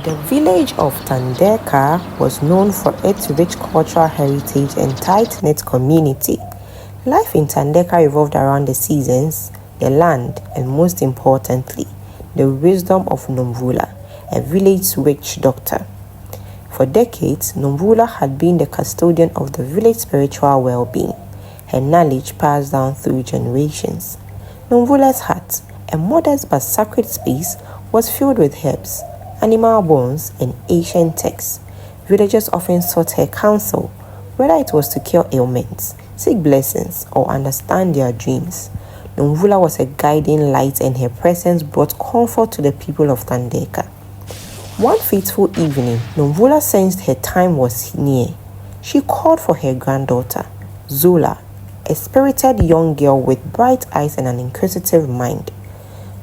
The village of Thandeka was known for its rich cultural heritage and tight-knit community. Life in Thandeka revolved around the seasons, the land, and most importantly, the wisdom of Nomvula, a village witch doctor. For decades, Nomvula had been the custodian of the village's spiritual well-being, her knowledge passed down through generations. Nomvula's hut, a modest but sacred space, was filled with herbs, animal bones, and ancient texts. Villagers often sought her counsel, whether it was to cure ailments, seek blessings, or understand their dreams. Nomvula was a guiding light, and her presence brought comfort to the people of Thandeka. One fateful evening, Nomvula sensed her time was near. She called for her granddaughter, Zola, a spirited young girl with bright eyes and an inquisitive mind.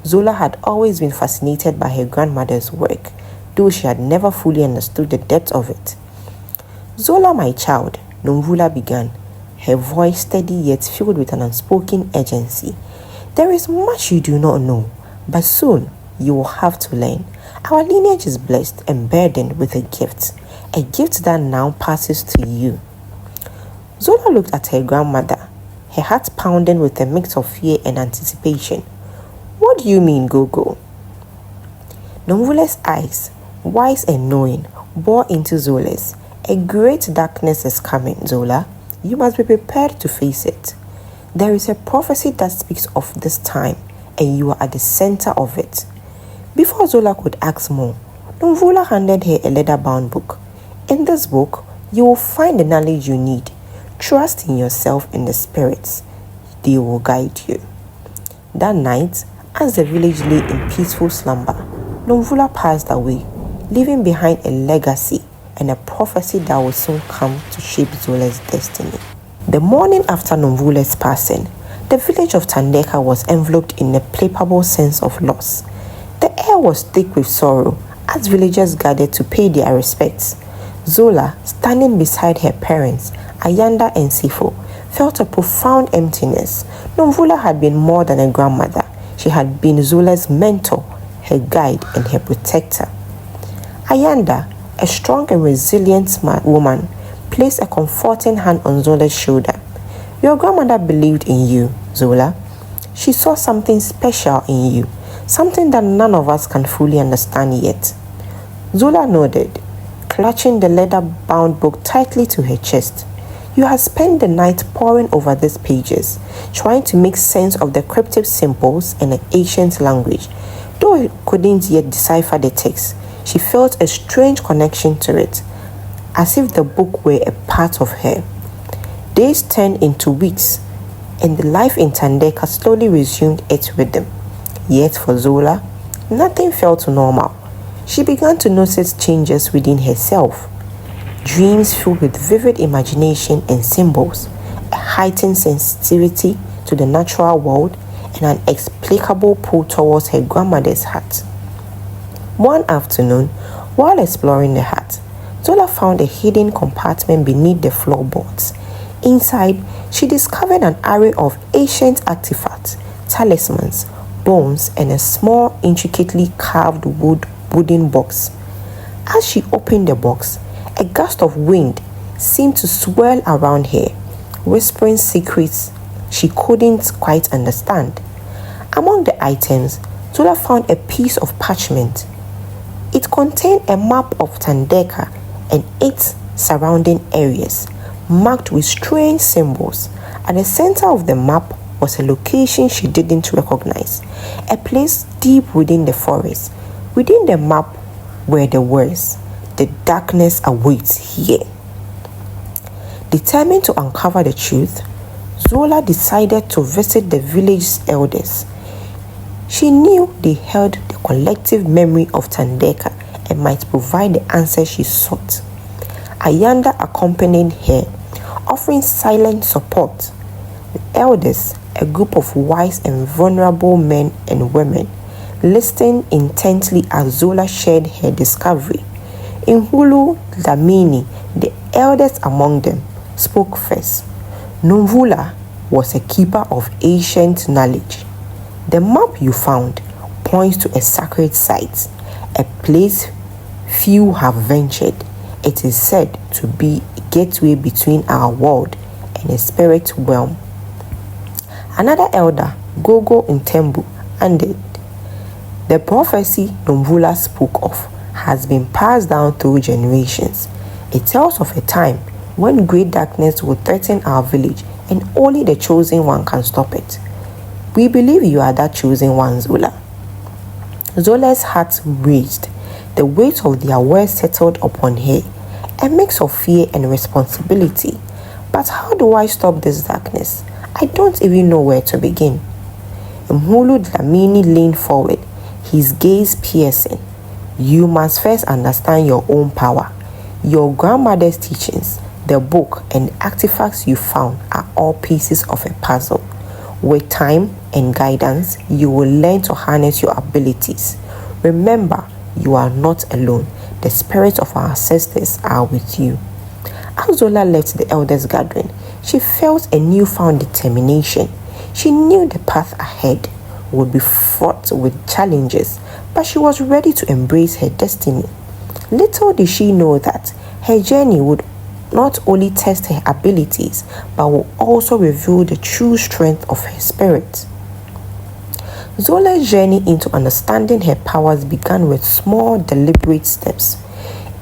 Zola had always been fascinated by her grandmother's work, though she had never fully understood the depth of it. "Zola, my child," Nomvula began, her voice steady yet filled with an unspoken urgency. "There is much you do not know, but soon you will have to learn. Our lineage is blessed and burdened with a gift that now passes to you." Zola looked at her grandmother, her heart pounding with a mix of fear and anticipation. "What do you mean, Gogo?" Nomvula's eyes, wise and knowing, bore into Zola's. "A great darkness is coming, Zola. You must be prepared to face it. There is a prophecy that speaks of this time, and you are at the center of it." Before Zola could ask more, Nomvula handed her a leather-bound book. "In this book, you will find the knowledge you need. Trust in yourself and the spirits. They will guide you." That night, as the village lay in peaceful slumber, Nomvula passed away, leaving behind a legacy and a prophecy that would soon come to shape Zola's destiny. The morning after Nomvula's passing, the village of Thandeka was enveloped in a palpable sense of loss. The air was thick with sorrow as villagers gathered to pay their respects. Zola, standing beside her parents, Ayanda and Sifo, felt a profound emptiness. Nomvula had been more than a grandmother. She had been Zola's mentor, her guide, and her protector. Ayanda, a strong and resilient woman, placed a comforting hand on Zola's shoulder. "Your grandmother believed in you, Zola. She saw something special in you, something that none of us can fully understand yet." Zola nodded, clutching the leather-bound book tightly to her chest. "You have spent the night poring over these pages, trying to make sense of the cryptic symbols and the ancient language. Though you couldn't yet decipher the text, she felt a strange connection to it, as if the book were a part of her." Days turned into weeks, and the life in Thandeka slowly resumed its rhythm. Yet for Zola, nothing felt normal. She began to notice changes within herself. Dreams filled with vivid imagination and symbols, a heightened sensitivity to the natural world, and an inexplicable pull towards her grandmother's hut. One afternoon, while exploring the hut, Zola found a hidden compartment beneath the floorboards. Inside, she discovered an array of ancient artifacts, talismans, bones, and a small, intricately carved wooden box. As she opened the box, a gust of wind seemed to swirl around her, whispering secrets she couldn't quite understand. Among the items, Zola found a piece of parchment. It contained a map of Thandeka and its surrounding areas, marked with strange symbols. At the center of the map was a location she didn't recognize, a place deep within the forest. Within the map were the words, "The darkness awaits here." Determined to uncover the truth, Zola decided to visit the village's elders. She knew they held the collective memory of Thandeka and might provide the answer she sought. Ayanda accompanied her, offering silent support. The elders, a group of wise and vulnerable men and women, listened intently as Zola shared her discovery. Nhulu Dlamini, the eldest among them, spoke first. Nomvula was a keeper of ancient knowledge. "The map you found points to a sacred site, a place few have ventured. It is said to be a gateway between our world and a spirit realm. Another elder, Gogo Ntembu, added, the prophecy Nomvula spoke of has been passed down through generations. It tells of a time when great darkness will threaten our village and only the chosen one can stop it. We believe you are that chosen one, Zola. Zola's heart raised. The weight of their words settled upon her, a mix of fear and responsibility. But how do I stop this darkness? I don't even know where to begin. Mhulu Dlamini leaned forward, his gaze piercing. You must first understand your own power. Your grandmother's teachings, the book, and artifacts you found are all pieces of a puzzle. With time and guidance, you will learn to harness your abilities. Remember, you are not alone. The spirits of our ancestors are with you. As Zola left the elders' gathering, she felt a newfound determination. She knew the path ahead would be fraught with challenges, but she was ready to embrace her destiny. Little did she know that her journey would not only test her abilities, but will also reveal the true strength of her spirit. Zola's journey into understanding her powers began with small, deliberate steps.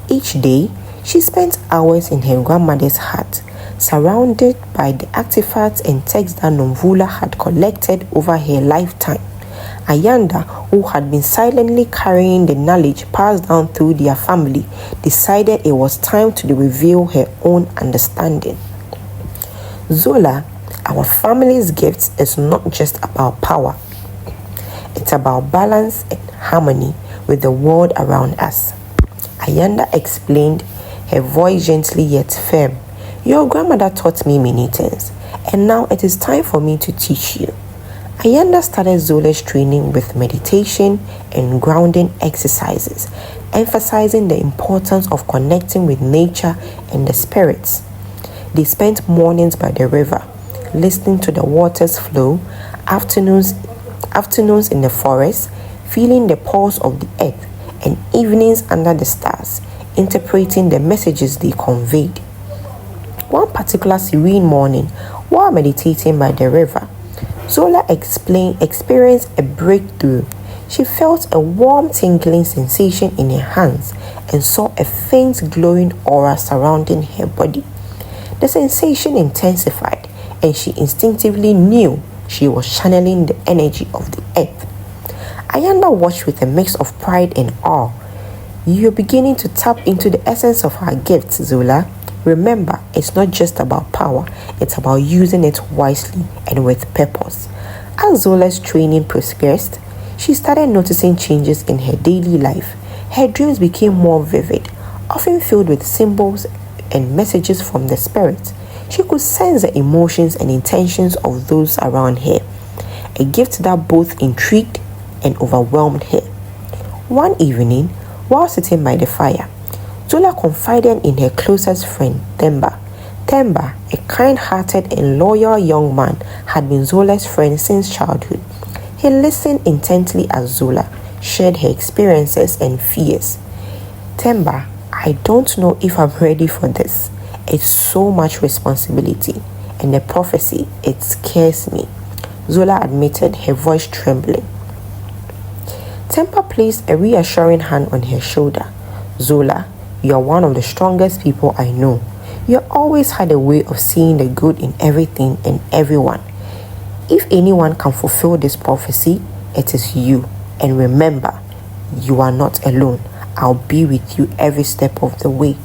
Each day, she spent hours in her grandmother's hut, surrounded by the artifacts and texts that Nomvula had collected over her lifetime. Ayanda, who had been silently carrying the knowledge passed down through their family, decided it was time to reveal her own understanding. Zola, our family's gift is not just about power. It's about balance and harmony with the world around us. Ayanda explained, her voice gently yet firm. Your grandmother taught me many things, and now it is time for me to teach you. Ayanda started Zola's training with meditation and grounding exercises, emphasizing the importance of connecting with nature and the spirits. They spent mornings by the river, listening to the water's flow, afternoons in the forest, feeling the pulse of the earth, and evenings under the stars, interpreting the messages they conveyed. One particular serene morning, while meditating by the river, Zola experienced a breakthrough. She felt a warm tingling sensation in her hands and saw a faint glowing aura surrounding her body. The sensation intensified, and she instinctively knew she was channeling the energy of the earth. Ayanda watched with a mix of pride and awe. You're beginning to tap into the essence of her gifts, Zola. Remember, it's not just about power, it's about using it wisely and with purpose. As Zola's training progressed, she started noticing changes in her daily life. Her dreams became more vivid, often filled with symbols and messages from the spirit. She could sense the emotions and intentions of those around her, a gift that both intrigued and overwhelmed her. One evening, while sitting by the fire, Zola confided in her closest friend, Themba. Themba, a kind-hearted and loyal young man, had been Zola's friend since childhood. He listened intently as Zola shared her experiences and fears. Themba, I don't know if I'm ready for this. It's so much responsibility, and the prophecy, it scares me, Zola admitted, her voice trembling. Themba placed a reassuring hand on her shoulder. Zola, you are one of the strongest people I know. You always had a way of seeing the good in everything and everyone. If anyone can fulfill this prophecy, it is you. And remember, you are not alone. I'll be with you every step of the way.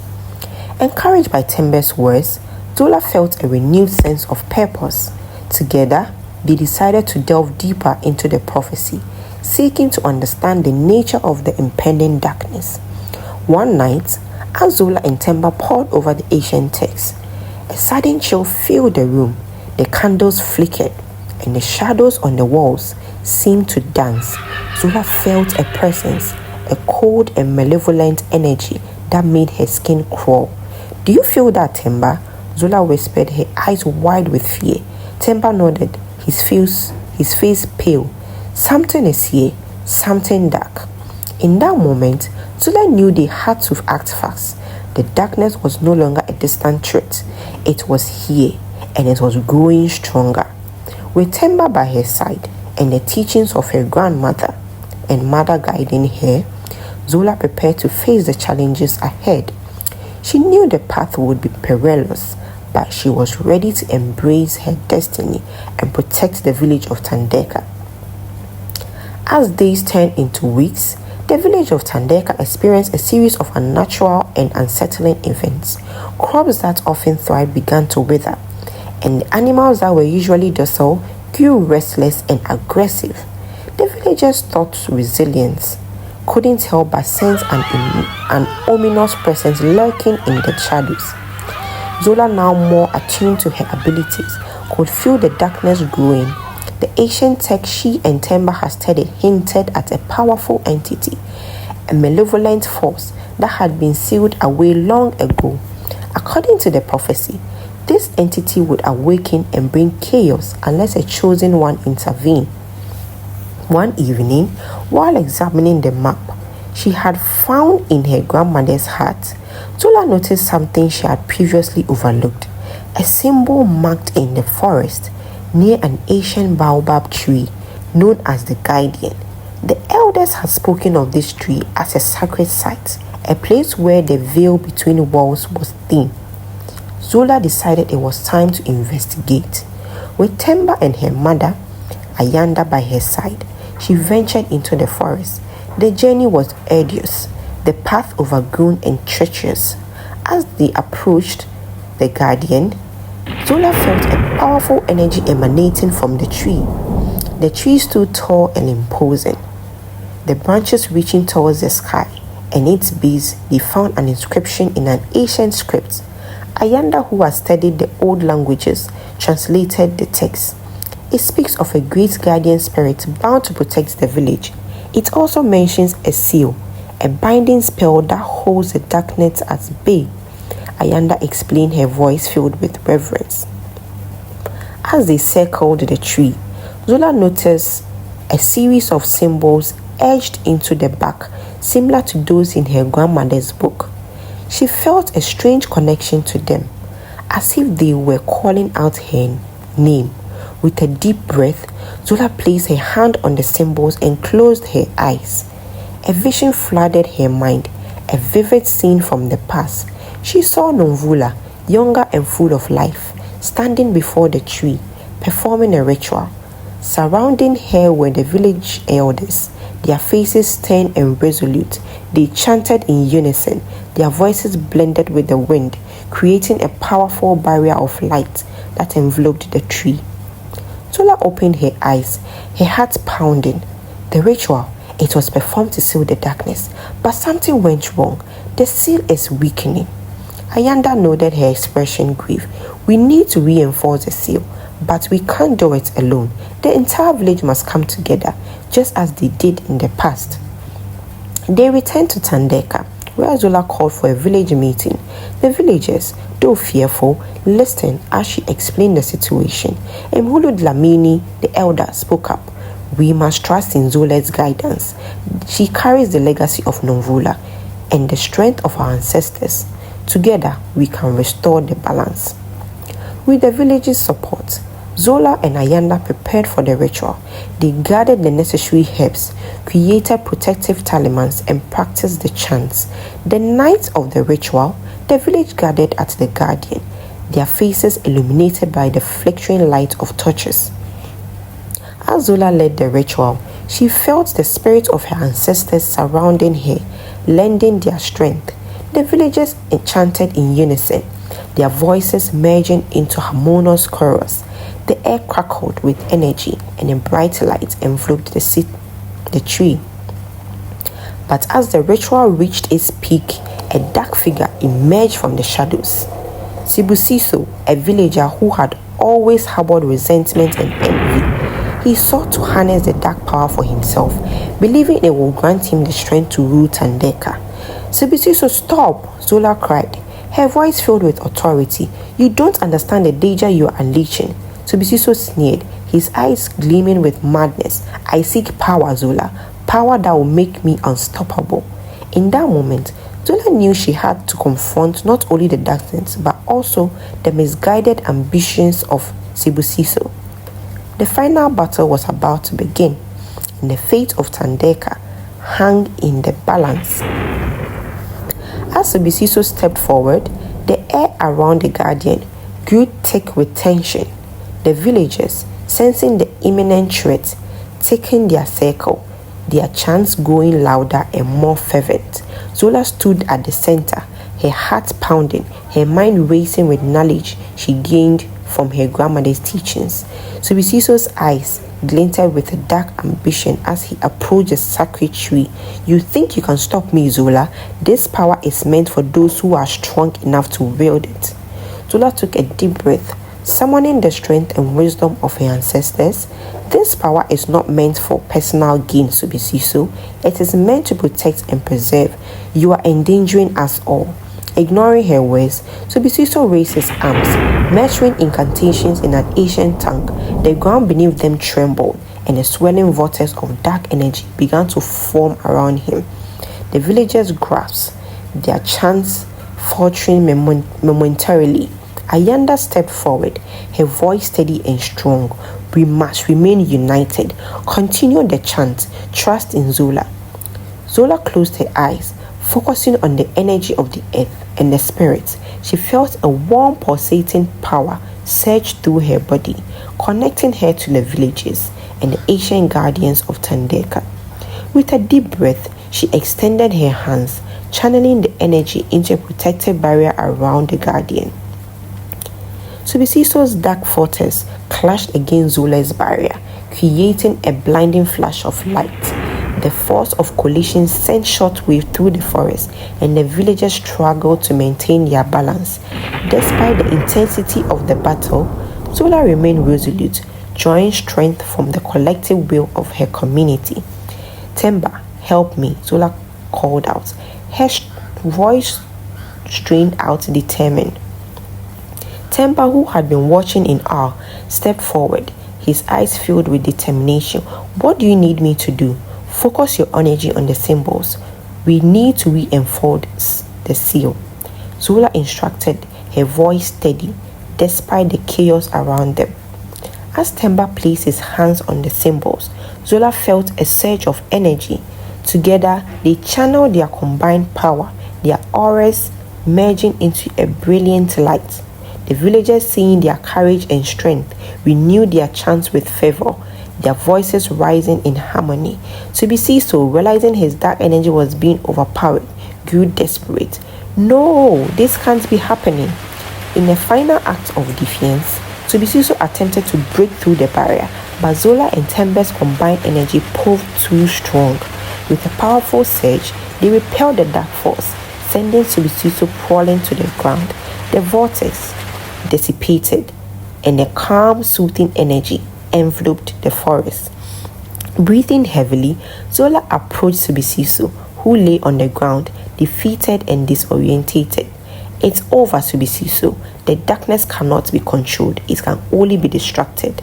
Encouraged by Themba's words, Zola felt a renewed sense of purpose. Together, they decided to delve deeper into the prophecy, seeking to understand the nature of the impending darkness. One night, as Zola and Themba pored over the ancient text, a sudden chill filled the room. The candles flickered, and the shadows on the walls seemed to dance. Zola felt a presence, a cold and malevolent energy that made her skin crawl. Do you feel that, Themba? Zola whispered, her eyes wide with fear. Themba nodded, his face pale. Something is here, something dark. In that moment, Zola knew they had to act fast. The darkness was no longer a distant threat. It was here, and it was growing stronger. With Themba by her side and the teachings of her grandmother and mother guiding her, Zola prepared to face the challenges ahead. She knew the path would be perilous, but she was ready to embrace her destiny and protect the village of Thandeka. As days turned into weeks, the village of Thandeka experienced a series of unnatural and unsettling events. Crops that often thrived began to wither, and the animals that were usually docile grew restless and aggressive. The villagers thought resilience couldn't help but sense an ominous presence lurking in the shadows. Zola, now more attuned to her abilities, could feel the darkness growing. The ancient text she and Themba had studied hinted at a powerful entity, a malevolent force that had been sealed away long ago. According to the prophecy, this entity would awaken and bring chaos unless a chosen one intervened. One evening, while examining the map she had found in her grandmother's hut, Zola noticed something she had previously overlooked: a symbol marked in the forest near an ancient baobab tree known as the Guardian. The elders had spoken of this tree as a sacred site, a place where the veil between walls was thin. Zola decided it was time to investigate. With Themba and her mother, Ayanda, by her side, she ventured into the forest. The journey was arduous, the path overgrown and treacherous. As they approached the Guardian, Zola felt a powerful energy emanating from the tree. The tree stood tall and imposing, the branches reaching towards the sky, and its base they found an inscription in an ancient script. Ayanda, who had studied the old languages, translated the text. It speaks of a great guardian spirit bound to protect the village. It also mentions a seal, a binding spell that holds the darkness at bay. Ayanda explained, her voice filled with reverence. As they circled the tree, Zola noticed a series of symbols etched into the bark, similar to those in her grandmother's book. She felt a strange connection to them, as if they were calling out her name. With a deep breath, Zola placed her hand on the symbols and closed her eyes. A vision flooded her mind, a vivid scene from the past. She saw Nomvula, younger and full of life, standing before the tree, performing a ritual. Surrounding her were the village elders, their faces stern and resolute. They chanted in unison, their voices blended with the wind, creating a powerful barrier of light that enveloped the tree. Zola opened her eyes, her heart pounding. The ritual, it was performed to seal the darkness, but something went wrong. The seal is weakening. Ayanda nodded, her expression grave. We need to reinforce the seal, but we can't do it alone. The entire village must come together, just as they did in the past. They returned to Thandeka, where Zola called for a village meeting. The villagers, though fearful, listened as she explained the situation. Mhulu Dlamini, the elder, spoke up. We must trust in Zola's guidance. She carries the legacy of Nomvula and the strength of our ancestors. Together, we can restore the balance. With the village's support, Zola and Ayanda prepared for the ritual. They gathered the necessary herbs, created protective talismans, and practiced the chants. The night of the ritual, the village gathered at the Guardian, their faces illuminated by the flickering light of torches. As Zola led the ritual, she felt the spirit of her ancestors surrounding her, lending their strength. The villagers chanted in unison, their voices merging into harmonious chorus. The air crackled with energy, and a bright light enveloped the tree. But as the ritual reached its peak, a dark figure emerged from the shadows. Sibusiso, a villager who had always harbored resentment and envy, he sought to harness the dark power for himself, believing it would grant him the strength to rule Thandeka. Sibusiso, stop! Zola cried, her voice filled with authority. You don't understand the danger you are unleashing. Sibusiso sneered, his eyes gleaming with madness. I seek power, Zola, power that will make me unstoppable. In that moment, Zola knew she had to confront not only the darkness but also the misguided ambitions of Sibusiso. The final battle was about to begin, and the fate of Thandeka hung in the balance. As Sibusiso stepped forward, the air around the guardian grew thick with tension. The villagers, sensing the imminent threat, taking their circle, their chants growing louder and more fervent. Zola stood at the center, her heart pounding, her mind racing with knowledge she gained from her grandmother's teachings. Sibusiso's eyes glinted with a dark ambition as he approached the sacred tree. "You think you can stop me, Zola? This power is meant for those who are strong enough to wield it." Zola took a deep breath, summoning the strength and wisdom of her ancestors. "This power is not meant for personal gain, Sibusiso. It is meant to protect and preserve. You are endangering us all." Ignoring her words, Sibusiso raised his arms, muttering incantations in an ancient tongue. The ground beneath them trembled, and a swelling vortex of dark energy began to form around him. The villagers grasped, their chants faltering momentarily. Ayanda stepped forward, her voice steady and strong. "We must remain united. Continue the chant. Trust in Zola." Zola closed her eyes, focusing on the energy of the earth and the spirits. She felt a warm pulsating power surge through her body, connecting her to the villages and the ancient guardians of Thandeka. With a deep breath, she extended her hands, channeling the energy into a protective barrier around the guardian. Sibusiso's dark fortress clashed against Zola's barrier, creating a blinding flash of light. The force of collision sent shockwave through the forest, and the villagers struggled to maintain their balance. Despite the intensity of the battle, Zola remained resolute, drawing strength from the collective will of her community. "Temba, help me," Zola called out, her voice strained out determined. Temba, who had been watching in awe, stepped forward, his eyes filled with determination. "What do you need me to do?" "Focus your energy on the symbols. We need to reinforce the seal," Zola instructed, her voice steady despite the chaos around them. As Temba placed his hands on the symbols, Zola felt a surge of energy. Together, they channeled their combined power, their auras merging into a brilliant light. The villagers, seeing their courage and strength, renewed their chants with fervor, their voices rising in harmony. Sibusiso, realizing his dark energy was being overpowered, grew desperate. "No, this can't be happening." In a final act of defiance, Sibusiso attempted to break through the barrier, but Zola and Temba's combined energy proved too strong. With a powerful surge, they repelled the dark force, sending Sibusiso crawling to the ground. The vortex dissipated, and a calm, soothing energy enveloped the forest. Breathing heavily, Zola approached Sibusiso, who lay on the ground, defeated and disorientated. "It's over, Sibusiso. The darkness cannot be controlled. It can only be distracted."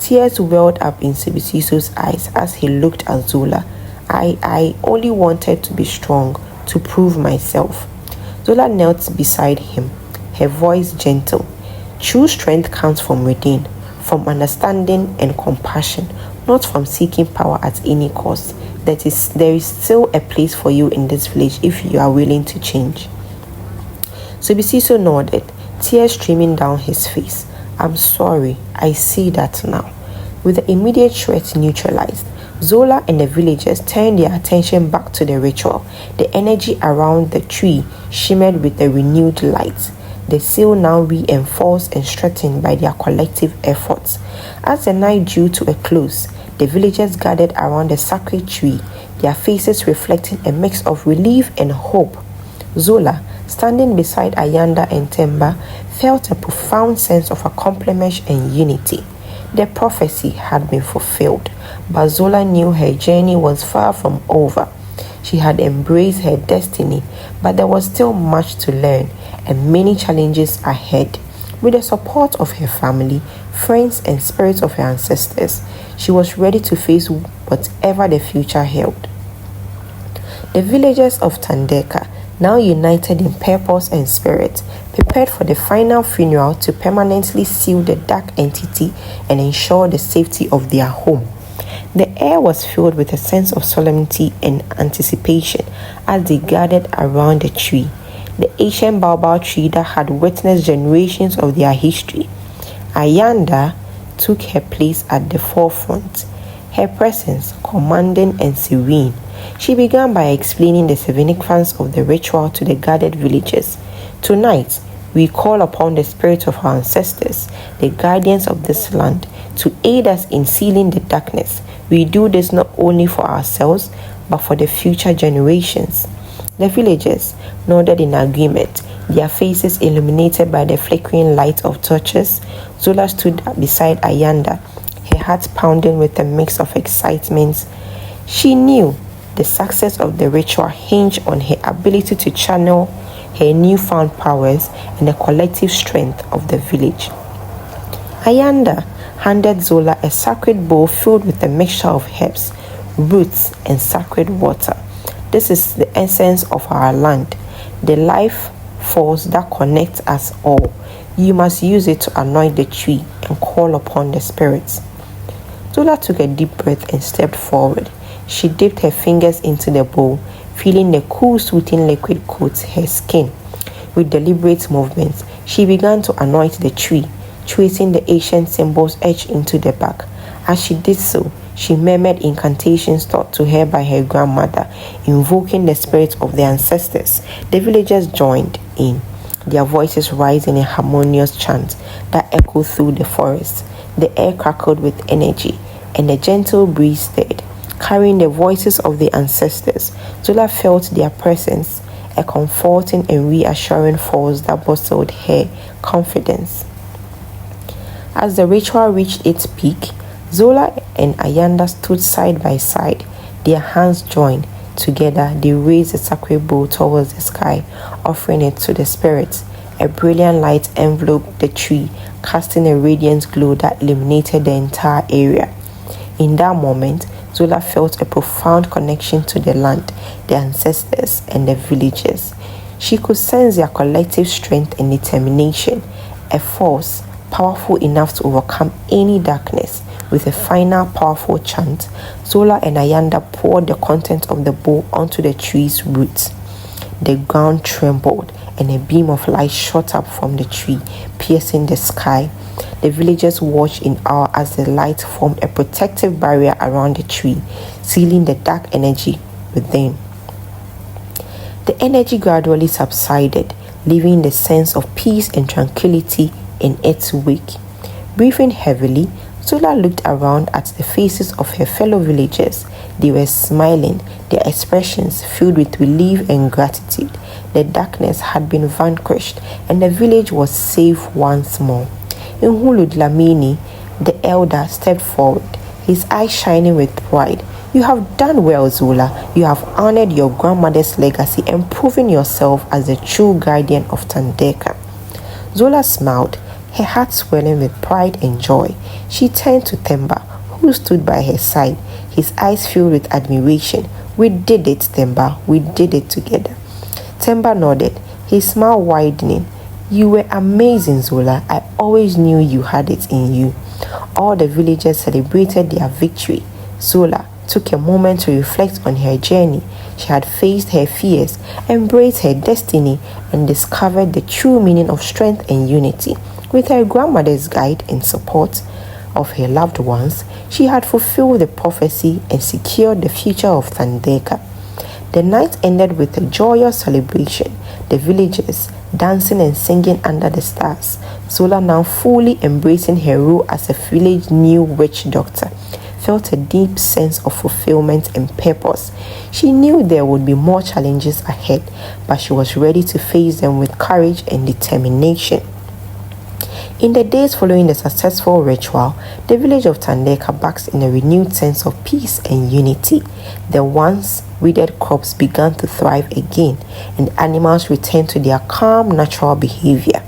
Tears welled up in Sibusiso's eyes as he looked at Zola. I only wanted to be strong, to prove myself." Zola knelt beside him, her voice gentle. "True strength comes from within, from understanding and compassion, not from seeking power at any cost. There is still a place for you in this village if you are willing to change." Sibusiso nodded, tears streaming down his face. "I'm sorry, I see that now." With the immediate threat neutralized, Zola and the villagers turned their attention back to the ritual. The energy around the tree shimmered with a renewed light, the seal now reinforced and strengthened by their collective efforts. As the night drew to a close, the villagers gathered around the sacred tree, their faces reflecting a mix of relief and hope. Zola, standing beside Ayanda and Temba, felt a profound sense of accomplishment and unity. The prophecy had been fulfilled, but Zola knew her journey was far from over. She had embraced her destiny, but there was still much to learn and many challenges ahead. With the support of her family, friends, and spirits of her ancestors, she was ready to face whatever the future held. The villagers of Thandeka, now united in purpose and spirit, prepared for the final funeral to permanently seal the dark entity and ensure the safety of their home. The air was filled with a sense of solemnity and anticipation as they gathered around the tree, the ancient baobab tree that had witnessed generations of their history. Ayanda took her place at the forefront, her presence commanding and serene. She began by explaining the significance of the ritual to the gathered villagers. Tonight, we call upon the spirits of our ancestors, the guardians of this land, to aid us in sealing the darkness. We do this not only for ourselves, but for the future generations. The villagers nodded in agreement, their faces illuminated by the flickering light of torches. Zola stood beside Ayanda, her heart pounding with a mix of excitement. She knew the success of the ritual hinged on her ability to channel her newfound powers and the collective strength of the village. Ayanda handed Zola a sacred bowl filled with a mixture of herbs, roots, and sacred water. This is the essence of our land, the life force that connects us all. You must use it to anoint the tree and call upon the spirits. Zola took a deep breath and stepped forward. She dipped her fingers into the bowl, feeling the cool, soothing liquid coat her skin. With deliberate movements, she began to anoint the tree, tracing the ancient symbols etched into the bark. As she did so, she murmured incantations taught to her by her grandmother, invoking the spirits of their ancestors. The villagers joined in, their voices rising in harmonious chant that echoed through the forest. The air crackled with energy, and a gentle breeze stirred, carrying the voices of the ancestors. Zola felt their presence, a comforting and reassuring force that bolstered her confidence. As the ritual reached its peak, Zola and Ayanda stood side by side, their hands joined. Together, they raised the sacred bowl towards the sky, offering it to the spirits. A brilliant light enveloped the tree, casting a radiant glow that illuminated the entire area. In that moment, Zola felt a profound connection to the land, the ancestors, and the villagers. She could sense their collective strength and determination, a force powerful enough to overcome any darkness. With a final powerful chant, Zola and Ayanda poured the contents of the bowl onto the tree's roots. The ground trembled, and a beam of light shot up from the tree, piercing the sky. The villagers watched in awe as the light formed a protective barrier around the tree, sealing the dark energy within. The energy gradually subsided, leaving the sense of peace and tranquility in its wake. Breathing heavily, Zola looked around at the faces of her fellow villagers. They were smiling, their expressions filled with relief and gratitude. The darkness had been vanquished, and the village was safe once more. Nhulu Dlamini, the elder, stepped forward, his eyes shining with pride. "You have done well, Zola. You have honored your grandmother's legacy and proven yourself as the true guardian of Thandeka." Zola smiled, her heart swelling with pride and joy. She turned to Themba, who stood by her side, his eyes filled with admiration. "We did it, Themba. We did it together." Themba nodded, his smile widening. "You were amazing, Zola. I always knew you had it in you." All the villagers celebrated their victory. Zola took a moment to reflect on her journey. She had faced her fears, embraced her destiny, and discovered the true meaning of strength and unity. With her grandmother's guide and support of her loved ones, she had fulfilled the prophecy and secured the future of Thandeka. The night ended with a joyous celebration, the villagers dancing and singing under the stars. Zola, now fully embracing her role as a village new witch doctor, felt a deep sense of fulfillment and purpose. She knew there would be more challenges ahead, but she was ready to face them with courage and determination. In the days following the successful ritual, the village of Thandeka basked in a renewed sense of peace and unity. The once withered crops began to thrive again, and animals returned to their calm, natural behavior.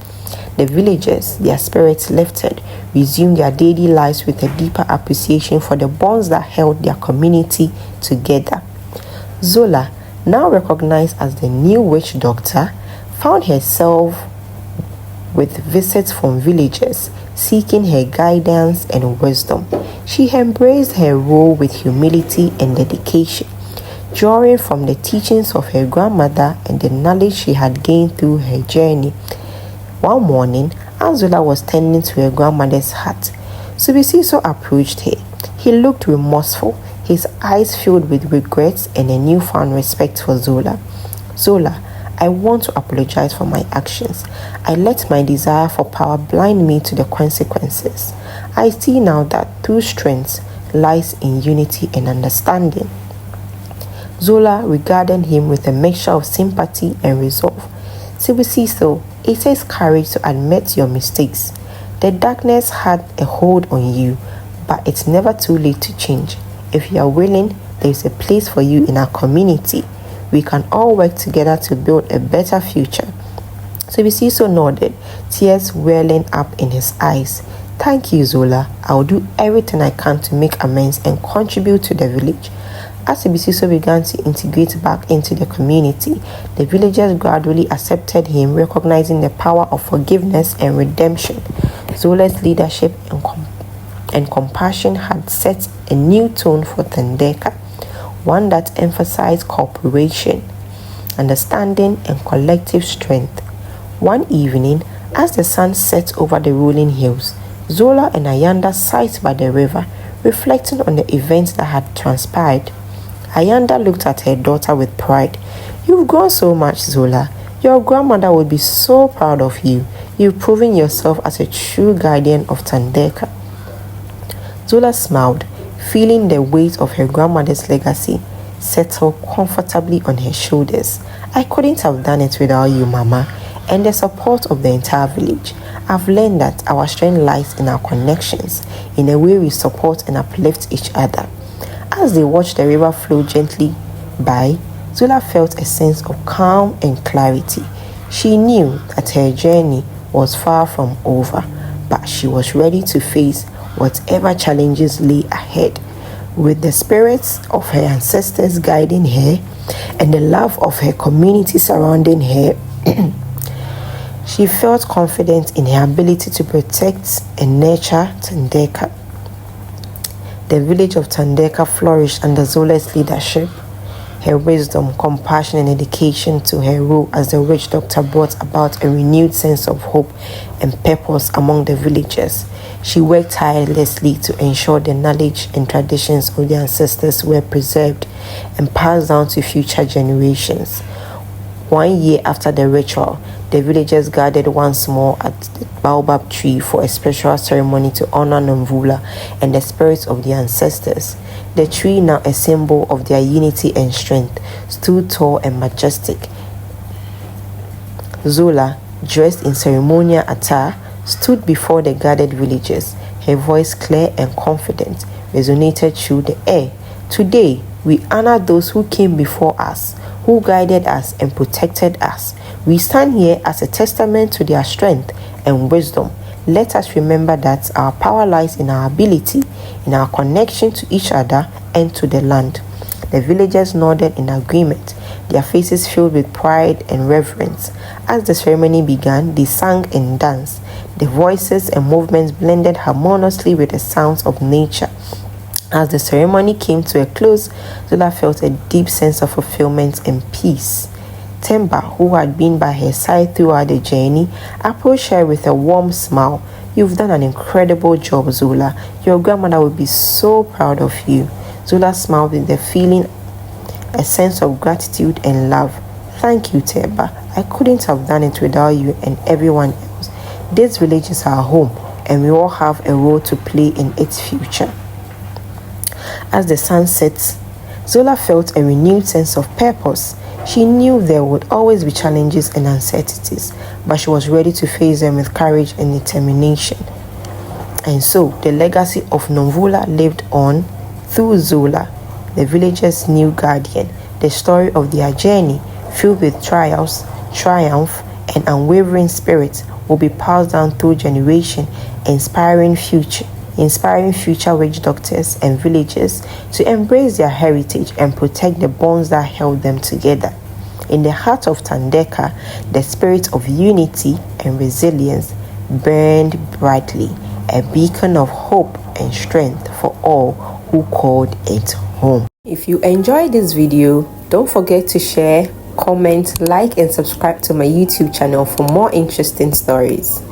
The villagers, their spirits lifted, resumed their daily lives with a deeper appreciation for the bonds that held their community together. Zola, now recognized as the new witch doctor, found herself with visits from villagers seeking her guidance and wisdom. She embraced her role with humility and dedication, drawing from the teachings of her grandmother and the knowledge she had gained through her journey. One morning, as Zola was tending to her grandmother's hut, Subisiso approached her. He looked remorseful, his eyes filled with regrets and a newfound respect for Zola. Zola, I want to apologize for my actions. I let my desire for power blind me to the consequences. I see now that true strength lies in unity and understanding. Zola regarded him with a mixture of sympathy and resolve. Subisiso, it takes courage to admit your mistakes. The darkness had a hold on you, but it's never too late to change. If you are willing, there is a place for you in our community. We can all work together to build a better future. Subisiso nodded, tears welling up in his eyes. Thank you, Zola. I will do everything I can to make amends and contribute to the village. As Subisiso began to integrate back into the community, the villagers gradually accepted him, recognizing the power of forgiveness and redemption. Zola's leadership and compassion had set a new tone for Thandeka, one that emphasized cooperation, understanding, and collective strength. One evening, as the sun set over the rolling hills, Zola and Ayanda sat by the river, reflecting on the events that had transpired. Ayanda looked at her daughter with pride. You've grown so much, Zola. Your grandmother would be so proud of you. You've proven yourself as a true guardian of Thandeka. Zola smiled, feeling the weight of her grandmother's legacy settle comfortably on her shoulders. I couldn't have done it without you, Mama, and the support of the entire village. I've learned that our strength lies in our connections, in the way we support and uplift each other. As they watched the river flow gently by, Zola felt a sense of calm and clarity. She knew that her journey was far from over, but she was ready to face whatever challenges lay ahead. With the spirits of her ancestors guiding her and the love of her community surrounding her, she felt confident in her ability to protect and nurture Thandeka. The village of Thandeka flourished under Zola's leadership. Her wisdom, compassion, and dedication to her role as the witch doctor brought about a renewed sense of hope and purpose among the villagers. She worked tirelessly to ensure the knowledge and traditions of the ancestors were preserved and passed down to future generations. 1 year after the ritual, the villagers gathered once more at the baobab tree for a special ceremony to honor Nomvula and the spirits of the ancestors. The tree, now a symbol of their unity and strength, stood tall and majestic. Zola, dressed in ceremonial attire, stood before the gathered villagers. Her voice, clear and confident, resonated through the air. Today, we honor those who came before us, who guided us and protected us. We stand here as a testament to their strength and wisdom. Let us remember that our power lies in our ability, in our connection to each other and to the land. The villagers nodded in agreement, their faces filled with pride and reverence. As the ceremony began, they sang and danced. The voices and movements blended harmoniously with the sounds of nature. As the ceremony came to a close, Zola felt a deep sense of fulfillment and peace. Temba, who had been by her side throughout the journey, approached her with a warm smile. You've done an incredible job, Zola. Your grandmother will be so proud of you. Zola smiled with the feeling, a sense of gratitude and love. Thank you, Temba. I couldn't have done it without you and everyone else. This village is our home, and we all have a role to play in its future. As the sun sets, Zola felt a renewed sense of purpose. She knew there would always be challenges and uncertainties, but she was ready to face them with courage and determination. And so, the legacy of Nomvula lived on through Zola, the village's new guardian. The story of their journey, filled with trials, triumph, and unwavering spirit, will be passed down through generation, inspiring inspiring future witch doctors and villagers to embrace their heritage and protect the bonds that held them together. In the heart of Thandeka, the spirit of unity and resilience burned brightly, a beacon of hope and strength for all who called it home. If you enjoyed this video, don't forget to share, comment, like and subscribe to my YouTube channel for more interesting stories.